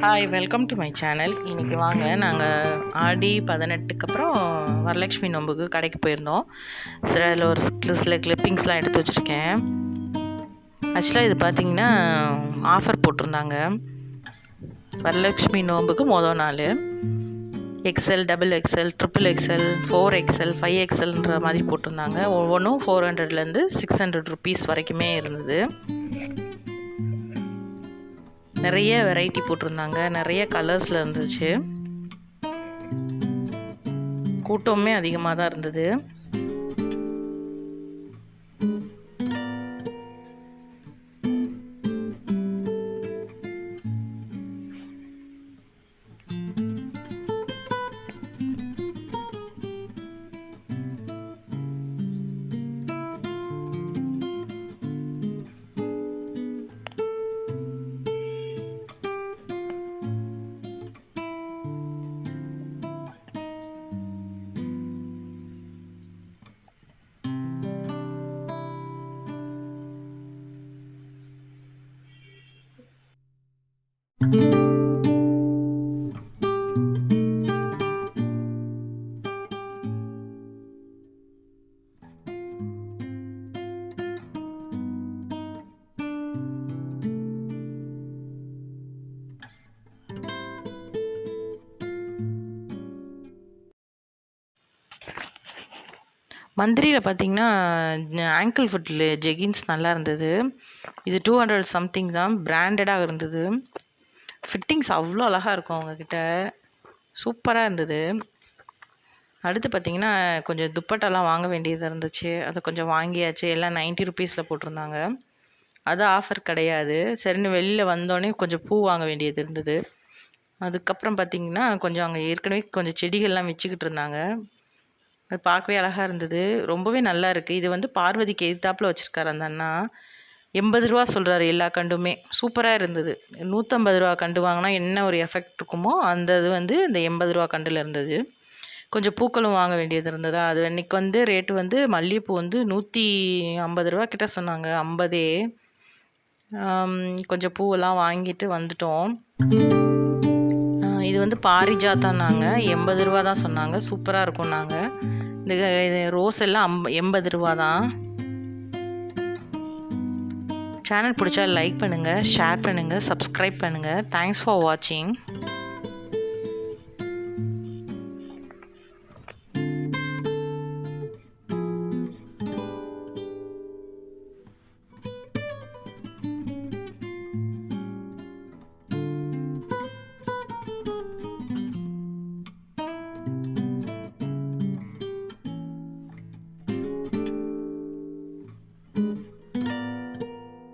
Hi, welcome to my channel. இன்றைக்கி வாங்க நாங்கள் ஆடி 18க்கு அப்புறம் வரலட்சுமி நோம்புக்கு கடைக்கு போயிருந்தோம். சரி, அதில் ஒரு சில கிளிப்பிங்ஸ்லாம் எடுத்து வச்சுருக்கேன். ஆக்சுவலாக இது பார்த்திங்கன்னா ஆஃபர் போட்டிருந்தாங்க. வரலட்சுமி நோம்புக்கு மொதல் நாள் XL, double XL, triple XL, 4XL, 5XLன்ற மாதிரி போட்டிருந்தாங்க. ஒவ்வொன்றும் 400லேருந்து 600 ருபீஸ் வரைக்குமே இருந்தது. நிறைய வெரைட்டி போட்டிருந்தாங்க, நிறைய கலர்ஸில் இருந்துச்சு. கூட்டமே அதிகமாக தான் இருந்தது. மந்திரியில் பார்த்தீங்கன்னா ஆங்கிள் ஃபுட்டில் ஜெகின்ஸ் நல்லா இருந்தது. இது 200 சம்திங் தான், பிராண்டடாக இருந்தது. ஃபிட்டிங்ஸ் அவ்வளோ அழகாக இருக்கும் அவங்கக்கிட்ட, சூப்பராக இருந்தது. அடுத்து பார்த்திங்கன்னா கொஞ்சம் துப்பட்டாலாம் வாங்க வேண்டியது இருந்துச்சு. அதை கொஞ்சம் வாங்கியாச்சு. எல்லாம் 90 ருபீஸில் போட்டிருந்தாங்க. அது ஆஃபர் கிடையாது. சரின்னு வெளியில் வந்தோடனே கொஞ்சம் பூ வாங்க வேண்டியது இருந்தது. அதுக்கப்புறம் பார்த்திங்கன்னா கொஞ்சம் அங்கே ஏற்கனவே கொஞ்சம் செடிகள்லாம் வச்சுக்கிட்டு இருந்தாங்க. அது பார்க்கவே அழகாக இருந்தது. ரொம்பவே நல்லா இருக்குது. இது வந்து பார்வதிக்கு எதிர்த்தாப்பில் வச்சுருக்காரு அந்த அண்ணா. 80 ரூபா சொல்கிறாரு எல்லா கண்டுமே. சூப்பராக இருந்தது. 150 ரூபா கண்டு வாங்கினா என்ன ஒரு எஃபெக்ட் இருக்குமோ அந்த இது வந்து இந்த 80 ரூபா கண்டில் இருந்தது. கொஞ்சம் பூக்களும் வாங்க வேண்டியது இருந்ததா. அது அன்றைக்கி வந்து ரேட்டு வந்து மல்லிகைப்பூ வந்து 150 ரூபா கிட்ட சொன்னாங்க, 50. கொஞ்சம் பூவெல்லாம் வாங்கிட்டு வந்துட்டோம். இது வந்து பாரிஜாத்தான்னாங்க, 80 ரூபா தான் சொன்னாங்க. சூப்பராக இருக்கும்னாங்க. இது ரோஸ் எல்லாம் 80 ரூபா தான். சேனல் பிடிச்சா லைக் பண்ணுங்கள், ஷேர் பண்ணுங்கள், சப்ஸ்கிரைப் பண்ணுங்கள். தேங்க்ஸ் ஃபார் வாட்சிங்.